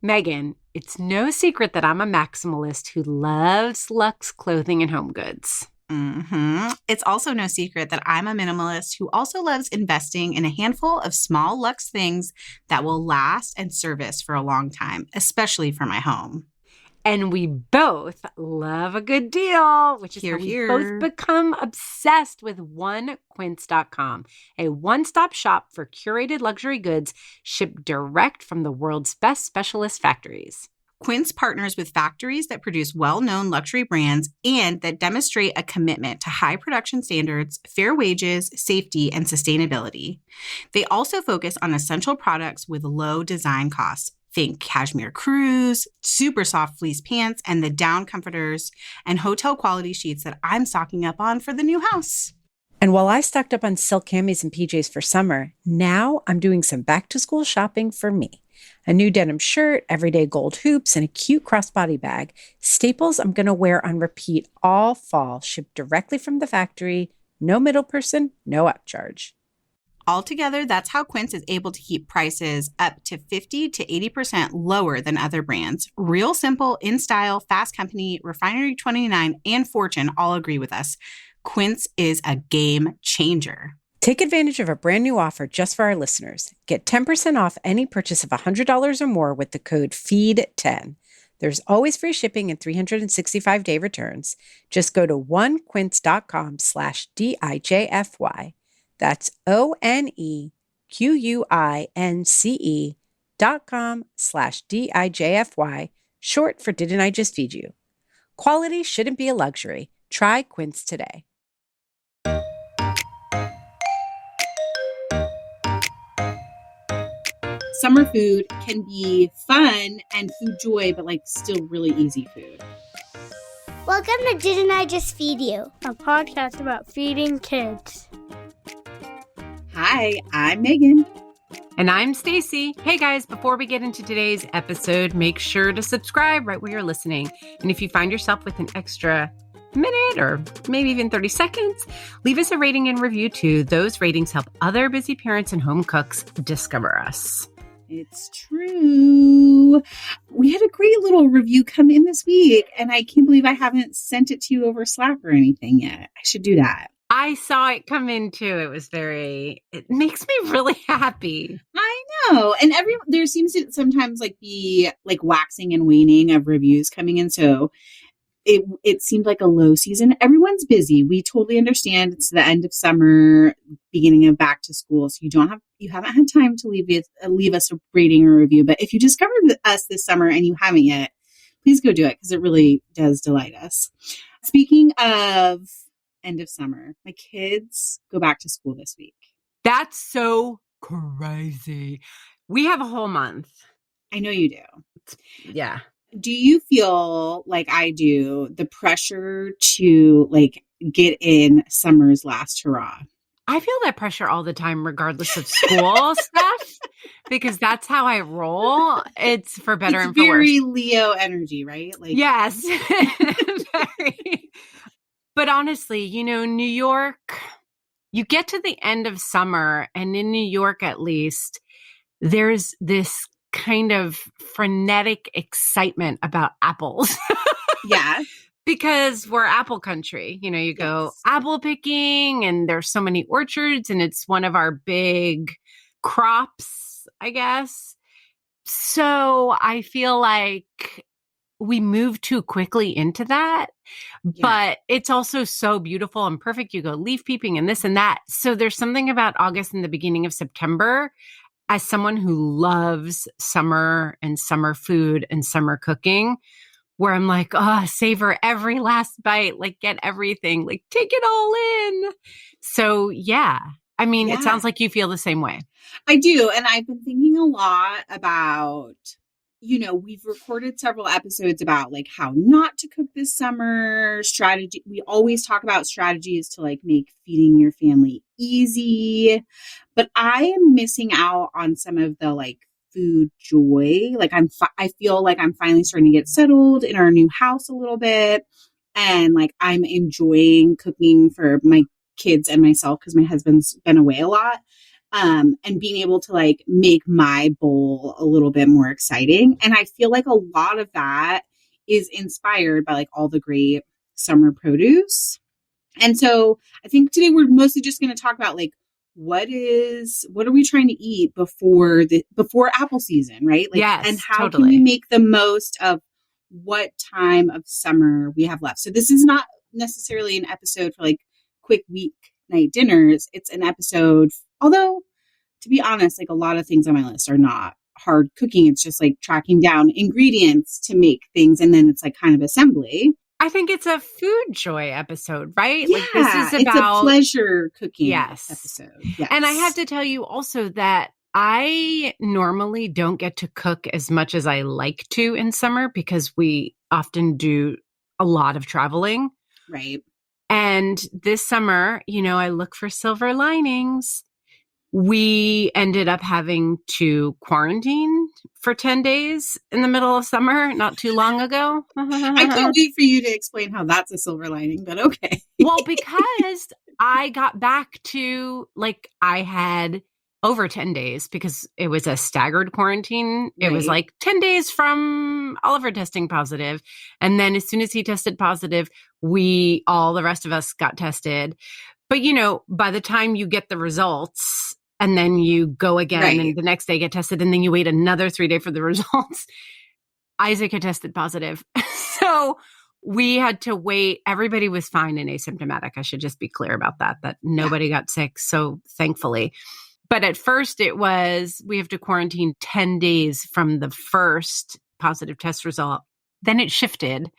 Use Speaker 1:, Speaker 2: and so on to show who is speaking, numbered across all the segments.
Speaker 1: Megan, it's no secret that I'm a maximalist who loves luxe clothing and home goods.
Speaker 2: It's also no secret that I'm a minimalist who also loves investing in a handful of small luxe things that will last and service for a long time, especially for my home.
Speaker 1: And we both love a good deal, which is how we both become obsessed with onequince.com, a one-stop shop for curated luxury goods shipped direct from the world's best specialist factories.
Speaker 2: Quince partners with factories that produce well-known luxury brands and that demonstrate a commitment to high production standards, fair wages, safety, and sustainability. They also focus on essential products with low design costs. Think cashmere crews, super soft fleece pants, and the down comforters and hotel quality sheets that I'm stocking up on for the new house.
Speaker 3: And while I stocked up on silk camis and PJs for summer, now I'm doing some back-to-school shopping for me. A new denim shirt, everyday gold hoops, and a cute crossbody bag. Staples I'm going to wear on repeat all fall, shipped directly from the factory. No middle person, no upcharge.
Speaker 2: Altogether, that's how Quince is able to keep prices up to 50 to 80% lower than other brands. Real Simple, In Style, Fast Company, Refinery 29, and Fortune all agree with us. Quince is a game changer.
Speaker 3: Take advantage of a brand new offer just for our listeners. Get 10% off any purchase of $100 or more with the code FEED10. There's always free shipping and 365-day returns. Just go to onequince.com/DIJFY. That's ONEQUINCE.com/DIJFY, short for Didn't I Just Feed You? Quality shouldn't be a luxury. Try Quince today.
Speaker 2: Summer food can be fun and food joy, but still really easy food.
Speaker 4: Welcome to Didn't I Just Feed You?
Speaker 5: A podcast about feeding kids.
Speaker 2: Hi, I'm Megan.
Speaker 1: And I'm Stacy. Hey guys, before we get into today's episode, make sure to subscribe right where you're listening. And if you find yourself with an extra minute or maybe even 30 seconds, leave us a rating and review too. Those ratings help other busy parents and home cooks discover us.
Speaker 2: It's true. We had a great little review come in this week, and I can't believe I haven't sent it to you over Slack or anything yet. I should do that.
Speaker 1: I saw it come in too. It makes me really happy.
Speaker 2: I know. And there seems to sometimes be waxing and waning of reviews coming in. So it seemed like a low season. Everyone's busy. We totally understand. It's the end of summer, beginning of back to school. So you haven't had time to leave us a rating or review. But if you discovered us this summer and you haven't yet, please go do it because it really does delight us. Speaking of end of summer, my kids go back to school this week.
Speaker 1: That's so crazy. We have a whole month.
Speaker 2: I know you do.
Speaker 1: Yeah.
Speaker 2: Do you feel like I do the pressure to get in summer's last hurrah?
Speaker 1: I feel that pressure all the time, regardless of school stuff, because that's how I roll. It's for better and for worse.
Speaker 2: Very Leo energy, right?
Speaker 1: Yes. Very. But honestly, New York, you get to the end of summer, and in New York, at least, there's this kind of frenetic excitement about apples.
Speaker 2: Yeah.
Speaker 1: Because we're apple country. You go apple picking and there's so many orchards and it's one of our big crops, I guess. So I feel like we move too quickly into that, but it's also so beautiful and perfect. You go leaf peeping and this and that. So there's something about August and the beginning of September. As someone who loves summer and summer food and summer cooking, where I'm like, savor every last bite, get everything, take it all in. So, yeah. I mean, It sounds like you feel the same way.
Speaker 2: I do. And I've been thinking a lot about, we've recorded several episodes about how not to cook this summer, strategy. We always talk about strategies to make feeding your family easy. But I am missing out on some of the food joy. I feel like I'm finally starting to get settled in our new house a little bit. And I'm enjoying cooking for my kids and myself because my husband's been away a lot. and being able to like make my bowl a little bit more exciting. And I feel like a lot of that is inspired by like all the great summer produce. And so I think today we're mostly just going to talk about like what are we trying to eat before apple season, right? Like,
Speaker 1: Yes,
Speaker 2: and how
Speaker 1: totally.
Speaker 2: can we make the most of what time of summer we have left? So this is not necessarily an episode for like quick weeknight dinners. It's an episode, although to be honest, like a lot of things on my list are not hard cooking. It's just like tracking down ingredients to make things. And then it's like kind of assembly.
Speaker 1: I think it's a food joy episode, right?
Speaker 2: Yeah,
Speaker 1: Like this is
Speaker 2: it's
Speaker 1: about
Speaker 2: a pleasure cooking
Speaker 1: Yes.
Speaker 2: episode. Yes.
Speaker 1: And I have to tell you also that I normally don't get to cook as much as I like to in summer because we often do a lot of traveling.
Speaker 2: Right.
Speaker 1: And this summer, I look for silver linings. We ended up having to quarantine for 10 days in the middle of summer, not too long ago.
Speaker 2: I can't wait for you to explain how that's a silver lining, but okay.
Speaker 1: Well, because I got back to I had over 10 days because it was a staggered quarantine. It was
Speaker 2: Right.
Speaker 1: like 10 days from Oliver testing positive. And then as soon as he tested positive, all the rest of us got tested. But, by the time you get the results and then you go again
Speaker 2: Right.
Speaker 1: and the next day get tested and then you wait another 3 days for the results, Isaac had tested positive. So we had to wait. Everybody was fine and asymptomatic. I should just be clear about that nobody got sick. So thankfully. But at first it was, we have to quarantine 10 days from the first positive test result. Then it shifted.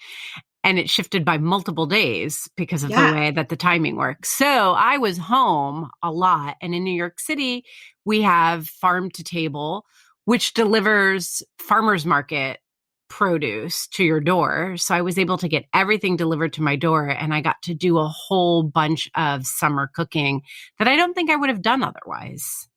Speaker 1: And it shifted by multiple days because of the way that the timing works. So I was home a lot. And in New York City, we have farm to table, which delivers farmers market produce to your door. So I was able to get everything delivered to my door. And I got to do a whole bunch of summer cooking that I don't think I would have done otherwise.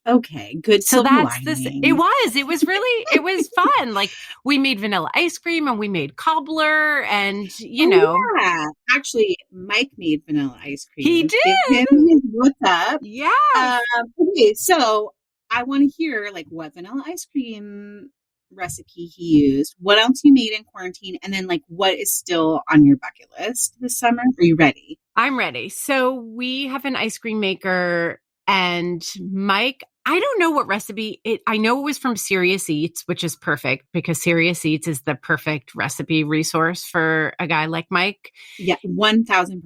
Speaker 2: Okay, good.
Speaker 1: So that's
Speaker 2: lining.
Speaker 1: It was really, it was fun. Like we made vanilla ice cream and we made cobbler and,
Speaker 2: Yeah, actually, Mike made vanilla ice cream.
Speaker 1: He did.
Speaker 2: Give him his what's up.
Speaker 1: Yeah.
Speaker 2: Okay, so I want to hear like what vanilla ice cream recipe he used, what else you made in quarantine, and then like what is still on your bucket list this summer. Are you ready?
Speaker 1: I'm ready. So we have an ice cream maker and Mike, I don't know what recipe I know it was from Serious Eats, which is perfect because Serious Eats is the perfect recipe resource for a guy like Mike.
Speaker 2: Yeah, 1000%.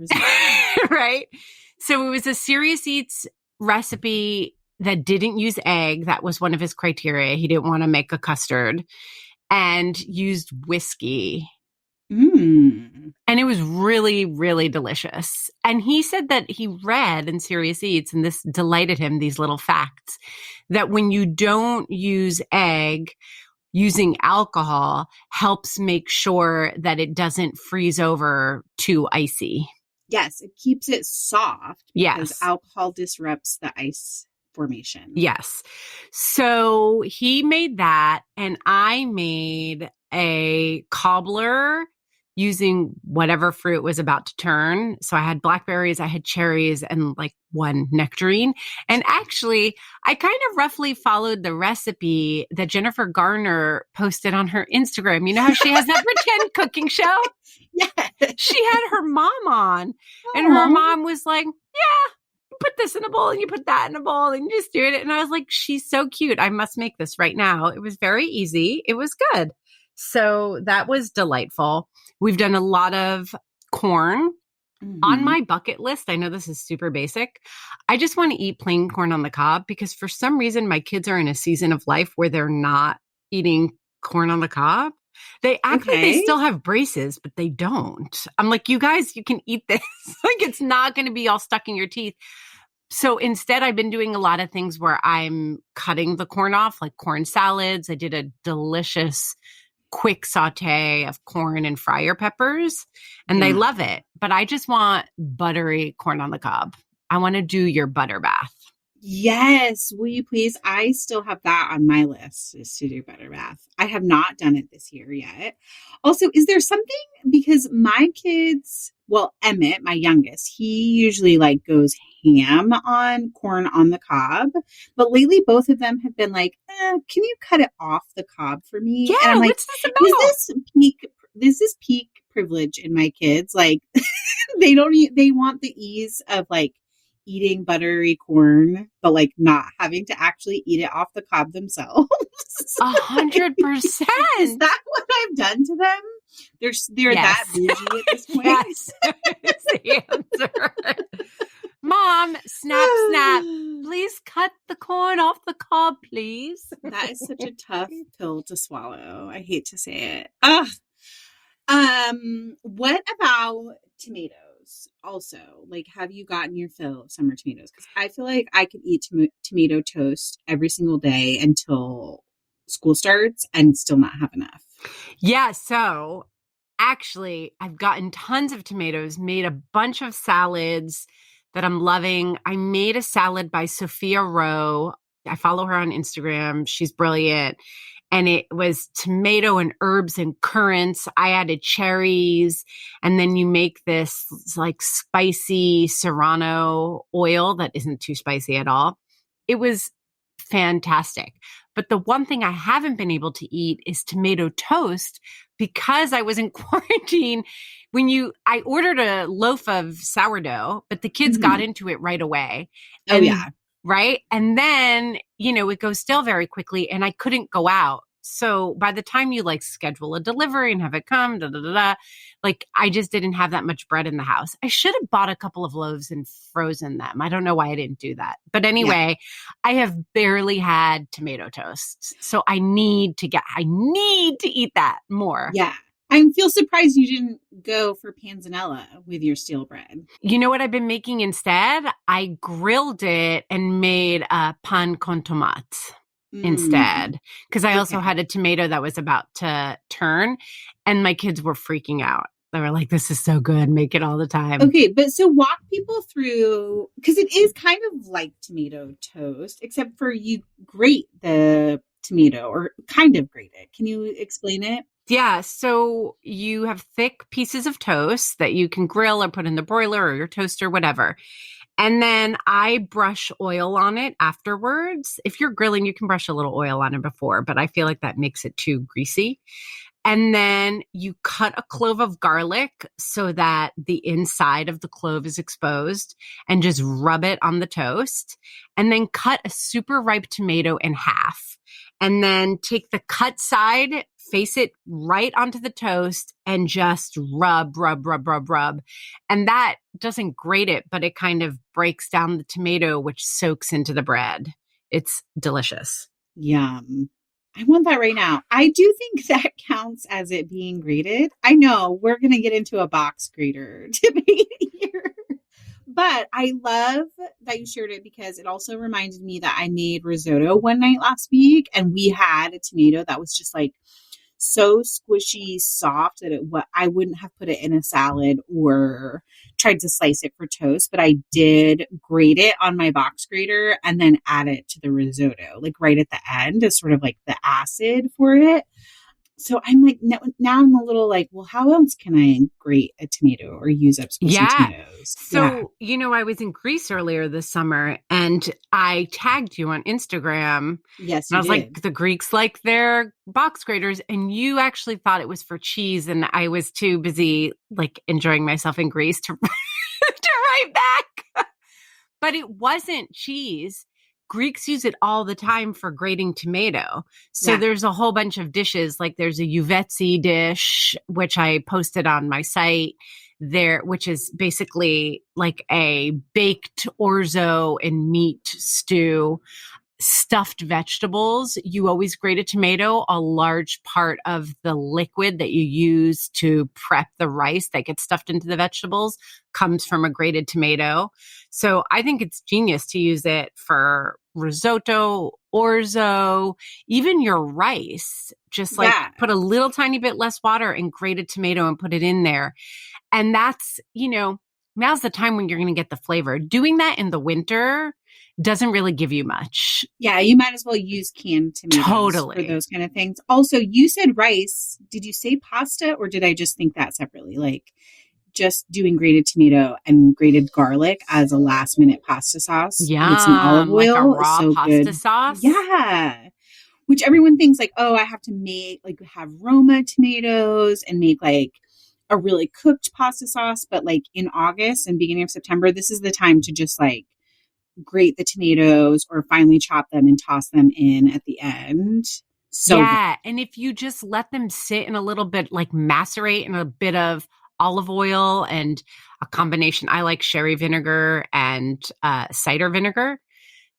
Speaker 1: Right. So it was a Serious Eats recipe that didn't use egg. That was one of his criteria. He didn't want to make a custard and used whiskey. And it was really, really delicious. And he said that he read in Serious Eats, and this delighted him, these little facts, that when you don't use egg, using alcohol helps make sure that it doesn't freeze over too icy.
Speaker 2: Yes, it keeps it soft because
Speaker 1: Yes.
Speaker 2: alcohol disrupts the ice formation.
Speaker 1: Yes. So he made that, and I made a cobbler using whatever fruit was about to turn. So I had blackberries, I had cherries, and like one nectarine. And actually, I kind of roughly followed the recipe that Jennifer Garner posted on her Instagram. You know how she has that pretend cooking show?
Speaker 2: Yeah.
Speaker 1: She had her mom on, and her mom was like, yeah, you put this in a bowl and you put that in a bowl and you just do it. And I was like, she's so cute. I must make this right now. It was very easy. It was good. So that was delightful. We've done a lot of corn. On my bucket list. I know this is super basic. I just want to eat plain corn on the cob because for some reason my kids are in a season of life where they're not eating corn on the cob. They act like they still have braces, but they don't. I'm like, you guys, you can eat this. Like it's not going to be all stuck in your teeth. So instead, I've been doing a lot of things where I'm cutting the corn off, like corn salads. I did a delicious quick saute of corn and fryer peppers, and they love it. But I just want buttery corn on the cob. I want to do your butter bath.
Speaker 2: Yes, will you please? I still have that on my list, is to do butter bath. I have not done it this year yet. Also, is there something, because my kids, well, Emmett, my youngest, he usually like goes ham on corn on the cob. But lately, both of them have been like, can you cut it off the cob for me?
Speaker 1: Yeah,
Speaker 2: And I'm like,
Speaker 1: what's this about?
Speaker 2: this is peak privilege in my kids. Like, they want the ease of like eating buttery corn, but like not having to actually eat it off the cob themselves.
Speaker 1: 100%.
Speaker 2: Is that what I've done to them? They're
Speaker 1: Yes.
Speaker 2: that bougie at this point.
Speaker 1: Yes, is the answer. Mom, snap. Please cut the corn off the cob, please.
Speaker 2: That is such a tough pill to swallow. I hate to say it. What about tomatoes? Also, like, have you gotten your fill of summer tomatoes? Because I feel like I could eat tomato toast every single day until school starts and still not have enough.
Speaker 1: Yeah, so actually, I've gotten tons of tomatoes, made a bunch of salads that I'm loving. I made a salad by Sophia Rowe. I follow her on Instagram. She's brilliant. And it was tomato and herbs and currants. I added cherries. And then you make this like spicy serrano oil that isn't too spicy at all. It was fantastic. But the one thing I haven't been able to eat is tomato toast because I was in quarantine. I ordered a loaf of sourdough, but the kids got into it right away.
Speaker 2: Oh, yeah.
Speaker 1: Right. And then, it goes stale very quickly and I couldn't go out. So by the time you like schedule a delivery and have it come, like I just didn't have that much bread in the house. I should have bought a couple of loaves and frozen them. I don't know why I didn't do that. But anyway, I have barely had tomato toast. So I need to eat that more.
Speaker 2: Yeah. I feel surprised you didn't go for panzanella with your stale bread.
Speaker 1: You know what I've been making instead? I grilled it and made a pan con tomate instead. Because I also had a tomato that was about to turn and my kids were freaking out. They were like, this is so good. Make it all the time.
Speaker 2: Okay, but so walk people through, because it is kind of like tomato toast, except for you grate the tomato or kind of grate it. Can you explain it?
Speaker 1: Yeah, so you have thick pieces of toast that you can grill or put in the broiler or your toaster, whatever. And then I brush oil on it afterwards. If you're grilling, you can brush a little oil on it before, but I feel like that makes it too greasy. And then you cut a clove of garlic so that the inside of the clove is exposed and just rub it on the toast. And then cut a super ripe tomato in half. And then take the cut side, face it right onto the toast and just rub. And that doesn't grate it, but it kind of breaks down the tomato, which soaks into the bread. It's delicious.
Speaker 2: Yum. I want that right now. I do think that counts as it being grated. I know we're going to get into a box grater debate here. But I love that you shared it because it also reminded me that I made risotto one night last week and we had a tomato that was just like so squishy, soft that I wouldn't have put it in a salad or tried to slice it for toast, but I did grate it on my box grater and then add it to the risotto, like right at the end as sort of like the acid for it. So I'm like, now I'm a little like, well, how else can I grate a tomato or use up squishy tomatoes?
Speaker 1: So, I was in Greece earlier this summer and I tagged you on Instagram.
Speaker 2: Yes,
Speaker 1: and I was like, the Greeks like their box graters. And you actually thought it was for cheese. And I was too busy like enjoying myself in Greece to, to write back. But it wasn't cheese. Greeks use it all the time for grating tomato. So there's a whole bunch of dishes. Like there's a uvetsi dish, which I posted on my site there, which is basically like a baked orzo and meat stew. Stuffed vegetables, you always grate a tomato. A large part of the liquid that you use to prep the rice that gets stuffed into the vegetables comes from a grated tomato. So I think it's genius to use it for risotto, orzo, even your rice. Just like put a little tiny bit less water and grate a tomato and put it in there. And that's, now's the time when you're going to get the flavor. Doing that in the winter doesn't really give you much.
Speaker 2: Yeah, you might as well use canned tomatoes for those kind of things. Also, you said rice. Did you say pasta or did I just think that separately? Like, just doing grated tomato and grated garlic as a last minute pasta sauce with some olive
Speaker 1: Like a
Speaker 2: oil is
Speaker 1: raw
Speaker 2: so
Speaker 1: pasta
Speaker 2: good.
Speaker 1: sauce.
Speaker 2: Yeah. Which everyone thinks like, oh, I have to make like have Roma tomatoes and make like a really cooked pasta sauce. But like in August and beginning of September, this is the time to just like grate the tomatoes or finely chop them and toss them in at the end. So
Speaker 1: yeah. And if you just let them sit in a little bit, like macerate in a bit of olive oil and a combination. I like sherry vinegar and cider vinegar,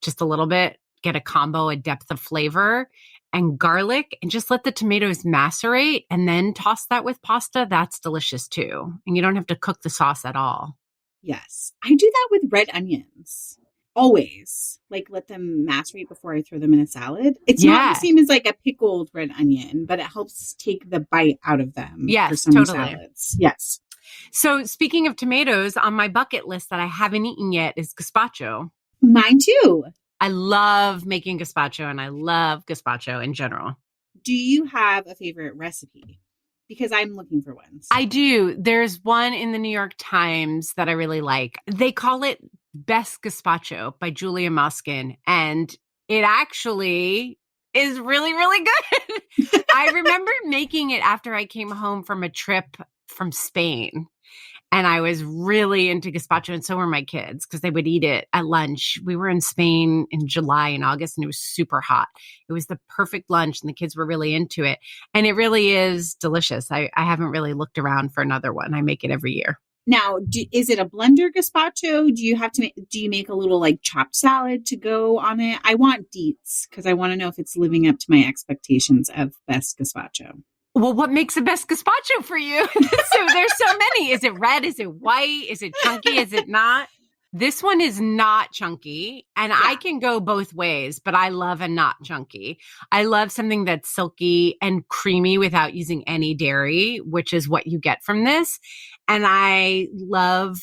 Speaker 1: just a little bit, get a combo, a depth of flavor, and garlic, and just let the tomatoes macerate and then toss that with pasta. That's delicious too. And you don't have to cook the sauce at all.
Speaker 2: yes, I do that with red onions. Always like let them macerate before I throw them in a salad. It's not the same as like a pickled red onion, but it helps take the bite out of them for some
Speaker 1: totally.
Speaker 2: salads. Yes.
Speaker 1: So speaking of tomatoes, on my bucket list that I haven't eaten yet is gazpacho.
Speaker 2: Mine too.
Speaker 1: I love making gazpacho and I love gazpacho in general.
Speaker 2: Do you have a favorite recipe? Because I'm looking for ones.
Speaker 1: I do. There's one in the New York Times that I really like. They call it Best Gazpacho by Julia Moskin. And it actually is really, really good. I remember making it after I came home from a trip from Spain. And I was really into gazpacho, and so were my kids because they would eat it at lunch. We were in Spain in July and August, and it was super hot. It was the perfect lunch, and the kids were really into it. And it really is delicious. I haven't really looked around for another one. I make it every year.
Speaker 2: Now, is it a blender gazpacho? Do you make a little like chopped salad to go on it? I want deets because I want to know if it's living up to my expectations of best gazpacho.
Speaker 1: Well, what makes the best gazpacho for you? So there's so many. Is it red? Is it white? Is it chunky? Is it not? This one is not chunky, and I can go both ways, but I love a not chunky. I love something that's silky and creamy without using any dairy, which is what you get from this. And I love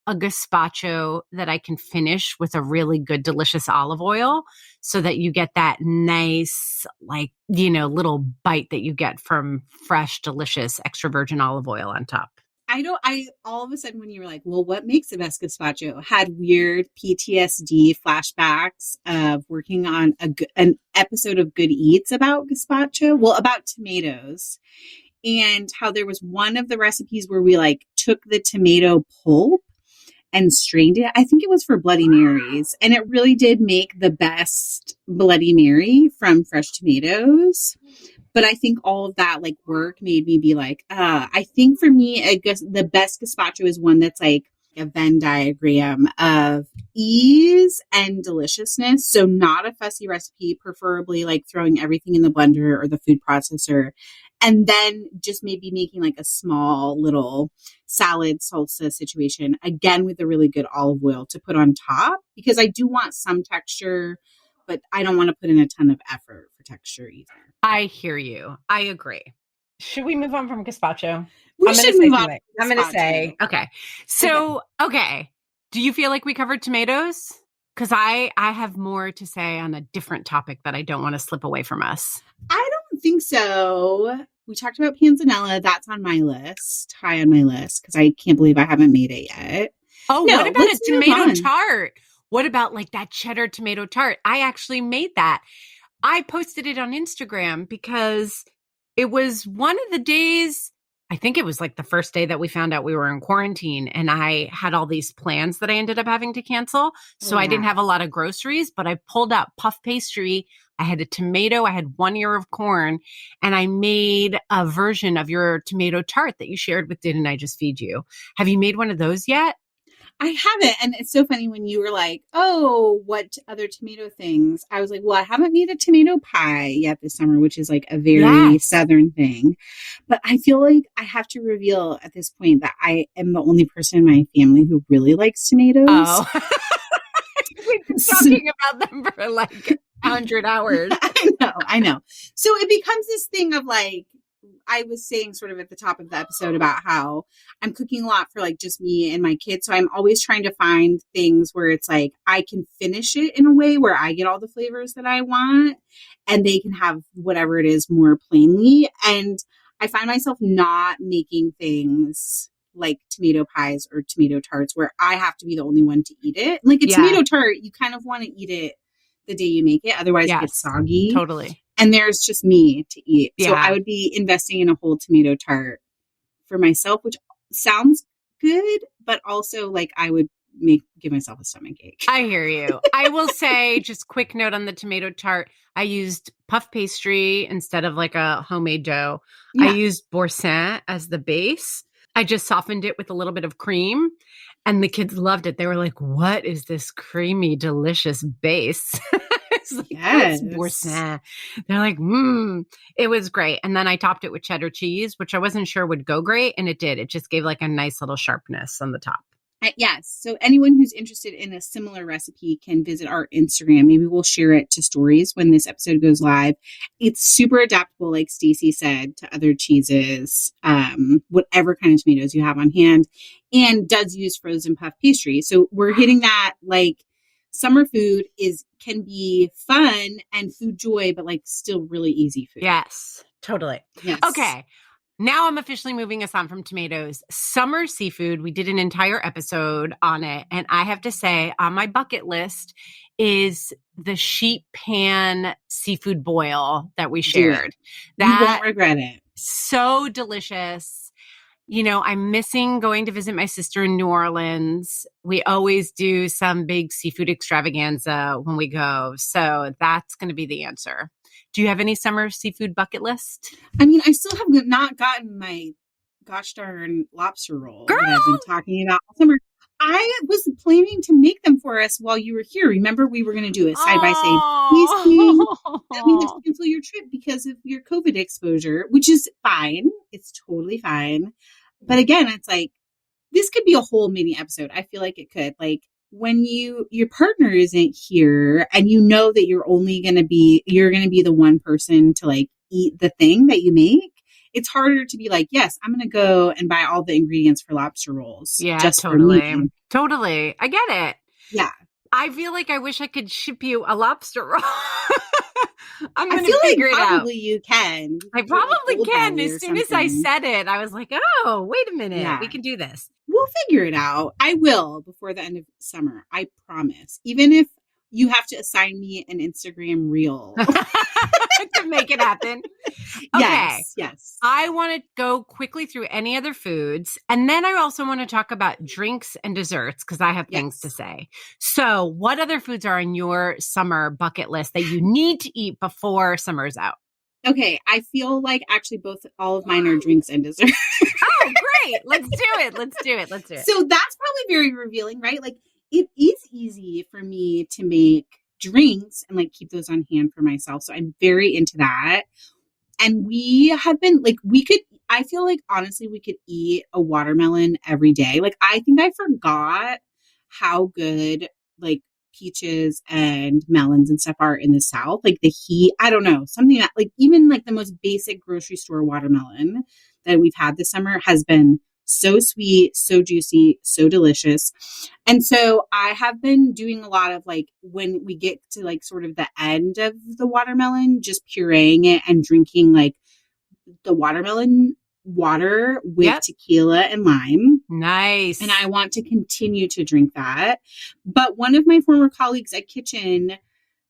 Speaker 1: a gazpacho that I can finish with a really good, delicious olive oil so that you get that nice, like, little bite that you get from fresh, delicious, extra virgin olive oil on top.
Speaker 2: I all of a sudden when you were like, well, what makes the best gazpacho? Had weird PTSD flashbacks of working on an episode of Good Eats about gazpacho. Well, about tomatoes. And how there was one of the recipes where we like took the tomato pulp and strained it. I think it was for Bloody Marys. And it really did make the best Bloody Mary from fresh tomatoes. But I think all of that like work made me be like, I think for me, I guess the best gazpacho is one that's like a Venn diagram of ease and deliciousness. So not a fussy recipe, preferably like throwing everything in the blender or the food processor. And then just maybe making like a small little salad salsa situation, again, with a really good olive oil to put on top, because I do want some texture, but I don't want to put in a ton of effort for texture either.
Speaker 1: I hear you. I agree. Should we move on from gazpacho?
Speaker 2: We should move on.
Speaker 3: I'm going to say.
Speaker 1: Okay. So, okay. Do you feel like we covered tomatoes? Because I have more to say on a different topic that I don't want to slip away from us.
Speaker 2: I don't think so. We talked about panzanella. That's on my list, high on my list, because I can't believe I haven't made it yet.
Speaker 1: Oh, no, what about a tomato tart? What about like that cheddar tomato tart? I actually made that. I posted it on Instagram because it was one of the days, I think it was like the first day that we found out we were in quarantine, and I had all these plans that I ended up having to cancel. So I didn't have a lot of groceries, but I pulled out puff pastry. I had a tomato. I had 1 ear of corn, and I made a version of your tomato tart that you shared with Didn't I Just Feed You? Have you made one of those yet?
Speaker 2: I haven't. And it's so funny when you were like, oh, what other tomato things? I was like, well, I haven't made a tomato pie yet this summer, which is like a very Southern thing. But I feel like I have to reveal at this point that I am the only person in my family who really likes tomatoes.
Speaker 1: Oh, we've been talking about them for like 100 hours.
Speaker 2: I know. So it becomes this thing of like, I was saying sort of at the top of the episode about how I'm cooking a lot for like just me and my kids. So I'm always trying to find things where it's like I can finish it in a way where I get all the flavors that I want and they can have whatever it is more plainly. And I find myself not making things like tomato pies or tomato tarts where I have to be the only one to eat it. Like a tomato tart, you kind of want to eat it the day you make it. Otherwise it gets soggy.
Speaker 1: Totally.
Speaker 2: And there's just me to eat.
Speaker 1: Yeah.
Speaker 2: So I would be investing in a whole tomato tart for myself, which sounds good, but also like I would give myself a stomach ache.
Speaker 1: I hear you. I will say, just quick note on the tomato tart. I used puff pastry instead of like a homemade dough.
Speaker 2: Yeah.
Speaker 1: I used boursin as the base. I just softened it with a little bit of cream and the kids loved it. They were like, what is this creamy, delicious base? It's like,
Speaker 2: yes.
Speaker 1: What's boursin? They're like, It was great. And then I topped it with cheddar cheese, which I wasn't sure would go great. And it did. It just gave like a nice little sharpness on the top.
Speaker 2: Yes. So anyone who's interested in a similar recipe can visit our Instagram. Maybe we'll share it to stories when this episode goes live. It's super adaptable, like Stacey said, to other cheeses, whatever kind of tomatoes you have on hand, and does use frozen puff pastry. So we're hitting that like summer food can be fun and food joy, but like still really easy food.
Speaker 1: Yes, totally.
Speaker 2: Yes.
Speaker 1: Okay. Now I'm officially moving us on from tomatoes. Summer seafood, we did an entire episode on it. And I have to say, on my bucket list is the sheet pan seafood boil that we shared.
Speaker 2: You won't regret it.
Speaker 1: So delicious. You know, I'm missing going to visit my sister in New Orleans. We always do some big seafood extravaganza when we go. So that's going to be the answer. Do you have any summer seafood bucket list?
Speaker 2: I mean, I still have not gotten my gosh darn lobster roll that I've been talking about all summer. I was planning to make them for us while you were here. Remember, we were going to do a side-by-side tasting. That means to cancel your trip because of your COVID exposure, which is fine. It's totally fine. But again, it's like, this could be a whole mini episode. I feel like it could. Like, when your partner isn't here and you know that you're going to be the one person to like eat the thing that you make, it's harder to be like, yes, I'm going to go and buy all the ingredients for lobster rolls.
Speaker 1: Yeah,
Speaker 2: just
Speaker 1: totally.
Speaker 2: For me.
Speaker 1: Totally. I get it.
Speaker 2: Yeah.
Speaker 1: I feel like I wish I could ship you a lobster roll. I'm going
Speaker 2: to
Speaker 1: figure
Speaker 2: like
Speaker 1: it out.
Speaker 2: Probably you can.
Speaker 1: I probably can. As soon as I said it, I was like, oh, wait a minute. Yeah. We can do this.
Speaker 2: We'll figure it out. I will before the end of summer. I promise. Even if you have to assign me an Instagram reel.
Speaker 1: To make it happen. Okay.
Speaker 2: Yes.
Speaker 1: I want to go quickly through any other foods. And then I also want to talk about drinks and desserts because I have things to say. So what other foods are on your summer bucket list that you need to eat before summer's out?
Speaker 2: Okay. I feel like actually all of mine are drinks and desserts.
Speaker 1: Oh, great. Let's do it.
Speaker 2: So that's probably very revealing, right? Like, it is easy for me to make drinks and like keep those on hand for myself. So I'm very into that. And we have been like, I feel like honestly, we could eat a watermelon every day. Like, I think I forgot how good like peaches and melons and stuff are in the South. Like the heat, I don't know, something that like even like the most basic grocery store watermelon that we've had this summer has been so sweet, so juicy, so delicious. And so I have been doing a lot of like, when we get to like sort of the end of the watermelon, just pureeing it and drinking like the watermelon water with tequila and lime.
Speaker 1: Nice.
Speaker 2: And I want to continue to drink that. But one of my former colleagues at Kitchen,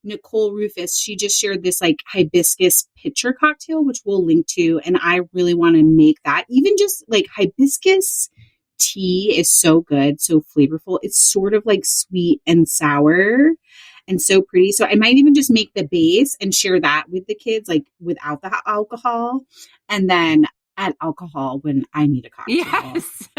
Speaker 2: Nicole Rufus, she just shared this like hibiscus pitcher cocktail, which we'll link to. And I really want to make that. Even just like hibiscus tea is so good, so flavorful. It's sort of like sweet and sour and so pretty. So I might even just make the base and share that with the kids, like without the alcohol. And then add alcohol when I need a cocktail.
Speaker 1: Yes.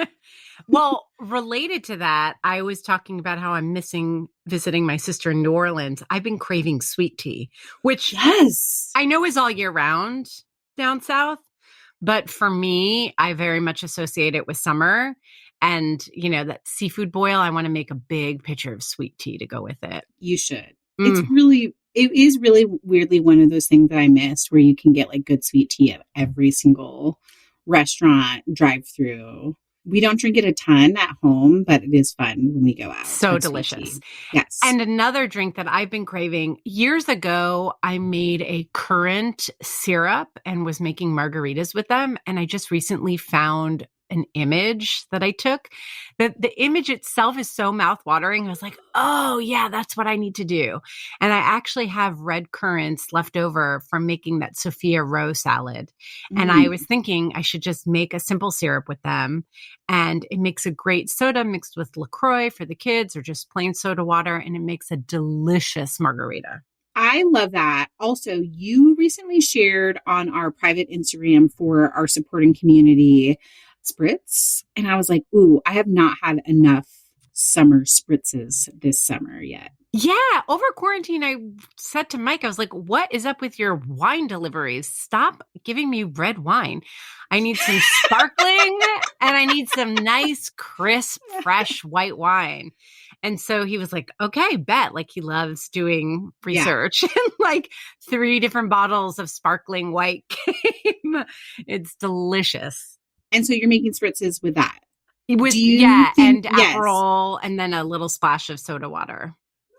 Speaker 1: Well, related to that, I was talking about how I'm missing visiting my sister in New Orleans. I've been craving sweet tea, which I know is all year round down south. But for me, I very much associate it with summer. And, you know, that seafood boil, I want to make a big pitcher of sweet tea to go with it.
Speaker 2: You should. It is really weirdly one of those things that I missed where you can get like good sweet tea at every single restaurant, drive-through. We don't drink it a ton at home, but it is fun when we go out.
Speaker 1: So delicious.
Speaker 2: Yes.
Speaker 1: And another drink that I've been craving, years ago, I made a currant syrup and was making margaritas with them. And I just recently found an image that I took. The image itself is so mouthwatering. I was like, oh yeah, that's what I need to do. And I actually have red currants left over from making that Sophia roe salad. And I was thinking I should just make a simple syrup with them. And it makes a great soda mixed with LaCroix for the kids or just plain soda water. And it makes a delicious margarita.
Speaker 2: I love that. Also, you recently shared on our private Instagram for our supporting community spritz. And I was like, ooh, I have not had enough summer spritzes this summer yet.
Speaker 1: Yeah. Over quarantine, I said to Mike, I was like, what is up with your wine deliveries? Stop giving me red wine. I need some sparkling and I need some nice, crisp, fresh white wine. And so he was like, okay, bet. Like he loves doing research. Yeah. And like 3 different bottles of sparkling white came. It's delicious.
Speaker 2: And so you're making spritzes with that?
Speaker 1: And Aperol and then a little splash of soda water.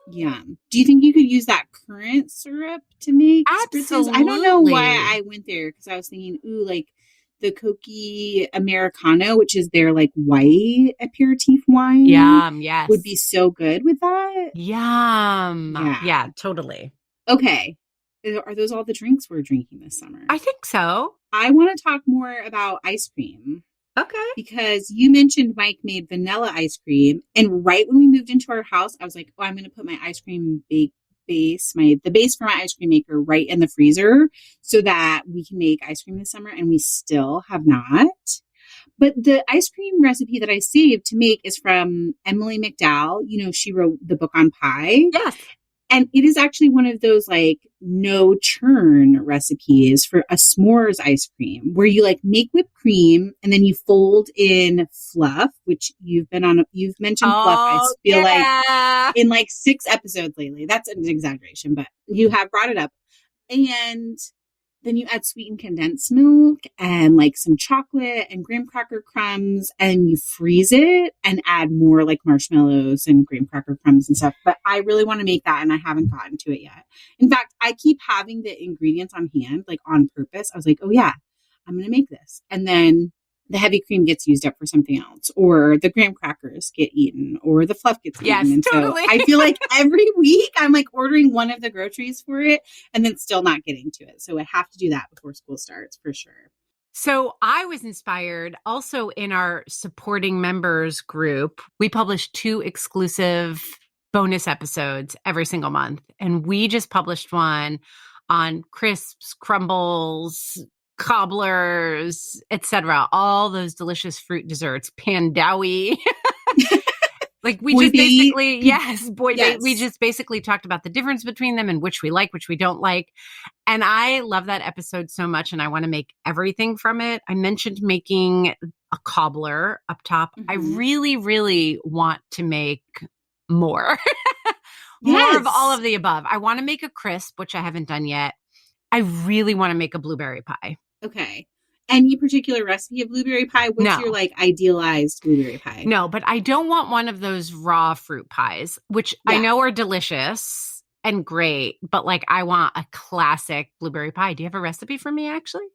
Speaker 2: Yeah. Do you think you could use that currant syrup to make spritzes? I don't know why I went there because I was thinking, ooh, like the Coqui Americano, which is their like white aperitif wine.
Speaker 1: Yum, yes.
Speaker 2: Would be so good with that.
Speaker 1: Yum. Yeah, totally.
Speaker 2: Okay. Are those all the drinks we're drinking this summer?
Speaker 1: I think so.
Speaker 2: I want to talk more about ice cream.
Speaker 1: Okay.
Speaker 2: Because you mentioned Mike made vanilla ice cream. And right when we moved into our house, I was like, oh, I'm going to put my ice cream base, the base for my ice cream maker right in the freezer so that we can make ice cream this summer. And we still have not. But the ice cream recipe that I saved to make is from Emily McDowell. You know, she wrote the book on pie.
Speaker 1: Yes.
Speaker 2: And it is actually one of those like no churn recipes for a s'mores ice cream where you like make whipped cream and then you fold in fluff, which you've mentioned fluff. I feel like in like 6 episodes lately. That's an exaggeration, but you have brought it up. And then you add sweetened condensed milk and like some chocolate and graham cracker crumbs and you freeze it and add more like marshmallows and graham cracker crumbs and stuff. But I really want to make that and I haven't gotten to it yet. In fact, I keep having the ingredients on hand, like on purpose. I was like, oh yeah, I'm going to make this. And then the heavy cream gets used up for something else, or the graham crackers get eaten, or the fluff gets eaten. And
Speaker 1: totally.
Speaker 2: So I feel like every week I'm like ordering one of the groceries for it and then still not getting to it. So I have to do that before school starts for sure.
Speaker 1: So I was inspired also in our supporting members group. We publish 2 exclusive bonus episodes every single month. And we just published one on crisps, crumbles, cobblers, etc. All those delicious fruit desserts, pandawi. Like we just basically, we just basically talked about the difference between them and which we like, which we don't like. And I love that episode so much and I want to make everything from it. I mentioned making a cobbler up top. I really, really want to make more. More of all of the above. I want to make a crisp, which I haven't done yet. I really want to make a blueberry pie.
Speaker 2: Okay. Any particular recipe of blueberry pie? What's your like idealized blueberry pie?
Speaker 1: No, but I don't want one of those raw fruit pies, which I know are delicious and great, but like I want a classic blueberry pie. Do you have a recipe for me actually?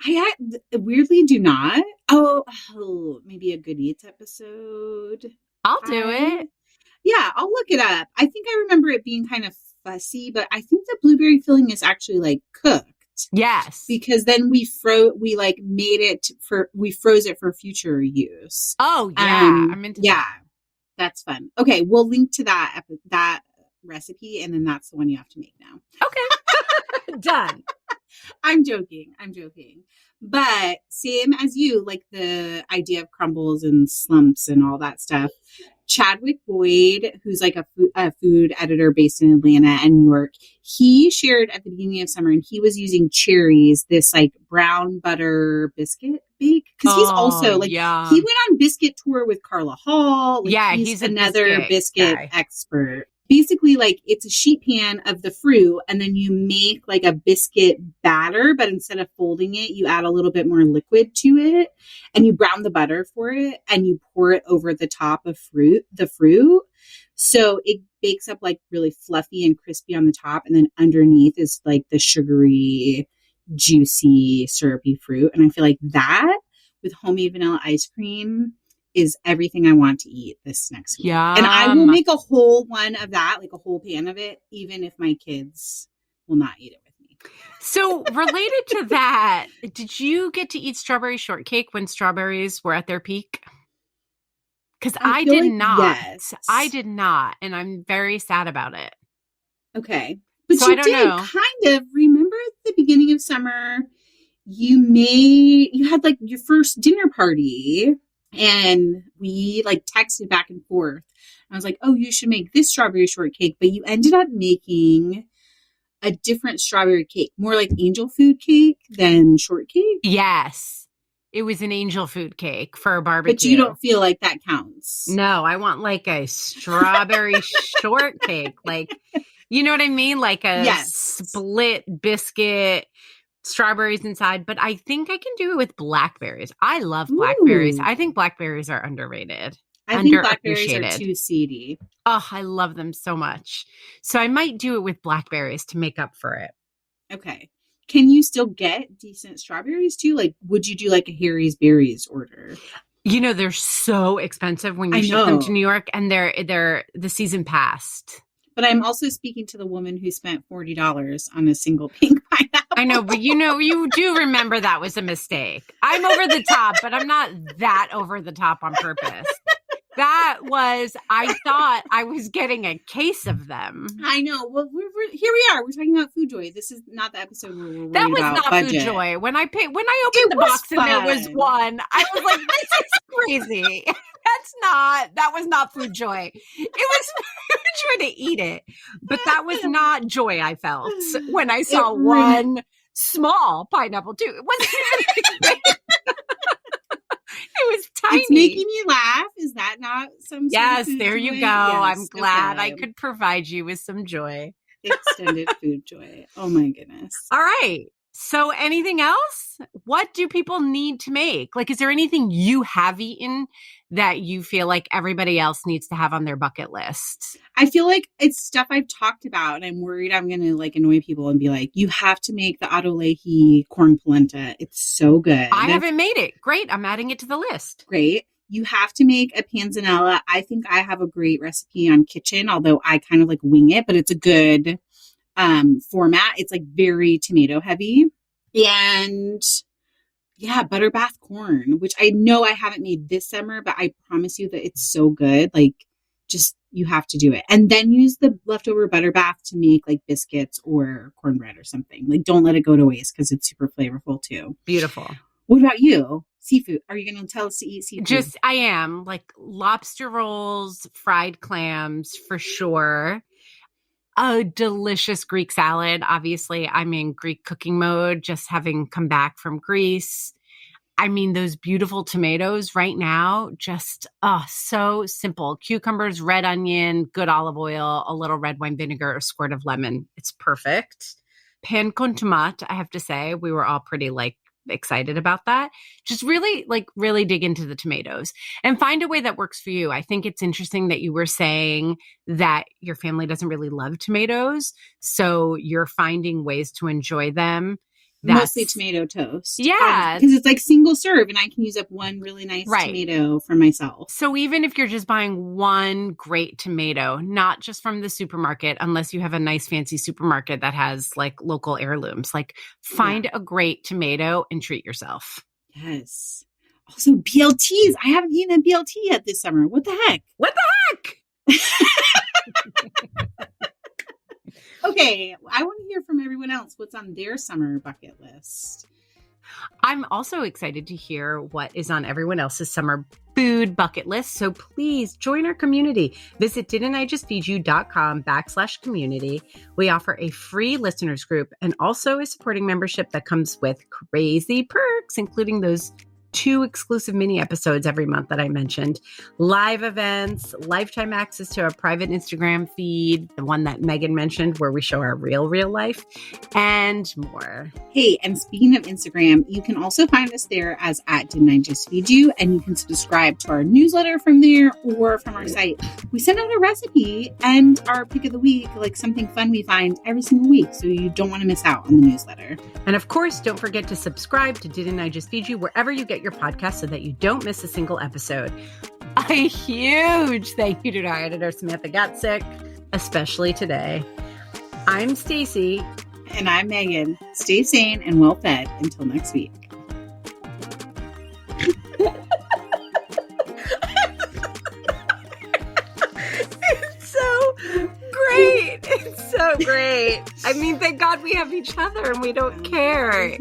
Speaker 2: I weirdly do not. Oh, maybe a Good Eats episode.
Speaker 1: I'll do it.
Speaker 2: Yeah, I'll look it up. I think I remember it being kind of fussy, but I think the blueberry filling is actually like cooked.
Speaker 1: Yes.
Speaker 2: Because then we froze it for future use.
Speaker 1: Oh, yeah. I'm into that.
Speaker 2: That's fun. Okay, we'll link to that recipe and then that's the one you have to make now.
Speaker 1: Okay. Done.
Speaker 2: I'm joking. But same as you, like the idea of crumbles and slumps and all that stuff. Chadwick Boyd, who's like a food editor based in Atlanta and New York, he shared at the beginning of summer and he was using cherries, this like brown butter biscuit bake. Because he's also like, he went on biscuit tour with Carla Hall. Like, he's another biscuit expert. Basically, like it's a sheet pan of the fruit and then you make like a biscuit batter, but instead of folding it, you add a little bit more liquid to it and you brown the butter for it and you pour it over the top of the fruit. So it bakes up like really fluffy and crispy on the top. And then underneath is like the sugary, juicy, syrupy fruit. And I feel like that with homemade vanilla ice cream is everything I want to eat this next week.
Speaker 1: Yum.
Speaker 2: And I will make a whole one of that, like a whole pan of it, even if my kids will not eat it with me.
Speaker 1: So related to that, did you get to eat strawberry shortcake when strawberries were at their peak? Because I
Speaker 2: feel
Speaker 1: did
Speaker 2: like
Speaker 1: not.
Speaker 2: yes.
Speaker 1: I did not. And I'm very sad about it.
Speaker 2: Okay. But
Speaker 1: So
Speaker 2: you
Speaker 1: I don't
Speaker 2: did
Speaker 1: know.
Speaker 2: kind of remember at the beginning of summer, you had like your first dinner party and we like texted back and forth. I was like, oh, you should make this strawberry shortcake. But you ended up making a different strawberry cake, more like angel food cake than shortcake.
Speaker 1: Yes. It was an angel food cake for a barbecue.
Speaker 2: But you don't feel like that counts.
Speaker 1: No, I want like a strawberry shortcake. Like, you know what I mean? Like a
Speaker 2: Yes.
Speaker 1: split biscuit, strawberries inside. But I think I can do it with blackberries. I love blackberries.
Speaker 2: Ooh.
Speaker 1: I think blackberries are underrated.
Speaker 2: I think blackberries are
Speaker 1: underappreciated.
Speaker 2: too seedy.
Speaker 1: Oh, I love them so much. So I might do it with blackberries to make up for it.
Speaker 2: Okay. Can you still get decent strawberries too? Like, would you do like a Harry's Berries order?
Speaker 1: You know, they're so expensive when you
Speaker 2: I
Speaker 1: ship them
Speaker 2: know.
Speaker 1: to New York, and they're the season passed.
Speaker 2: But I'm also speaking to the woman who spent $40 on a single pink pineapple.
Speaker 1: I know, but you do remember that was a mistake. I'm over the top, but I'm not that over the top on purpose. I thought I was getting a case of them.
Speaker 2: I know. Well, here we are. We're talking about Food Joy. This is not the episode where we're worried
Speaker 1: That was
Speaker 2: about
Speaker 1: not
Speaker 2: budget.
Speaker 1: Food Joy. When I opened
Speaker 2: It
Speaker 1: the
Speaker 2: was
Speaker 1: box and there was
Speaker 2: fun.
Speaker 1: one, I was like, this is crazy. That was not Food Joy. It was Food Joy to eat it. But that was not joy I felt when I saw one small pineapple too. It wasn't even big. It was tiny.
Speaker 2: It's making you laugh. Is that not some sort
Speaker 1: Yes,
Speaker 2: of Food
Speaker 1: there you
Speaker 2: Joy?
Speaker 1: go.
Speaker 2: Yes,
Speaker 1: I'm glad I
Speaker 2: okay.
Speaker 1: could provide you with some joy.
Speaker 2: Extended Food Joy. Oh my goodness.
Speaker 1: All right. So anything else? What do people need to make? Like, is there anything you have eaten that you feel like everybody else needs to have on their bucket list?
Speaker 2: I feel like it's stuff I've talked about, and I'm worried I'm going to like annoy people and be like, you have to make the Otto Leahy corn polenta. It's so good.
Speaker 1: I haven't made it. Great. I'm adding it to the list.
Speaker 2: Great. You have to make a panzanella. I think I have a great recipe on Kitchen, although I kind of like wing it, but it's a good format. It's like very tomato heavy. And yeah, butter bath corn, which I know I haven't made this summer, but I promise you that it's so good. Like, just you have to do it. And then use the leftover butter bath to make like biscuits or cornbread or something. Like, don't let it go to waste because it's super flavorful too.
Speaker 1: Beautiful.
Speaker 2: What about you? Seafood. Are you going to tell us to eat seafood?
Speaker 1: I am like lobster rolls, fried clams for sure. A delicious Greek salad. Obviously, I'm in Greek cooking mode, just having come back from Greece. I mean, those beautiful tomatoes right now, just so simple. Cucumbers, red onion, good olive oil, a little red wine vinegar, a squirt of lemon. It's perfect. Pan con tomate, I have to say, we were all pretty like excited about that. Just really dig into the tomatoes and find a way that works for you. I think it's interesting that you were saying that your family doesn't really love tomatoes, so you're finding ways to enjoy them.
Speaker 2: Mostly tomato toast.
Speaker 1: Yeah.
Speaker 2: Because it's like single serve and I can use up one really nice tomato for myself.
Speaker 1: So even if you're just buying one great tomato, not just from the supermarket, unless you have a nice fancy supermarket that has like local heirlooms, like find a great tomato and treat yourself.
Speaker 2: Yes. Also BLTs. I haven't eaten a BLT yet this summer. What the heck?
Speaker 1: What the heck?
Speaker 2: Okay, I want to hear from everyone else what's on their summer bucket list.
Speaker 1: I'm also excited to hear what is on everyone else's summer food bucket list. So please join our community. Visit didn'tijustfeedyou.com/community. We offer a free listeners group and also a supporting membership that comes with crazy perks, including those 2 exclusive mini episodes every month that I mentioned, live events, lifetime access to our private Instagram feed, the one that Megan mentioned where we show our real life, and more.
Speaker 2: Hey, and speaking of Instagram, you can also find us there as @Didn'tIJustFeedYou, and you can subscribe to our newsletter from there or from our site. We send out a recipe and our pick of the week, like something fun we find every single week, so you don't want to miss out on the newsletter.
Speaker 1: And of course, don't forget to subscribe to Didn't I Just Feed You wherever you get get your podcast so that you don't miss a single episode. A huge thank you to our editor, Samantha Gatzik, especially today. I'm Stacy.
Speaker 2: And I'm Megan. Stay sane and well fed until next week.
Speaker 1: It's so great. It's so great. I mean, thank God we have each other and we don't care.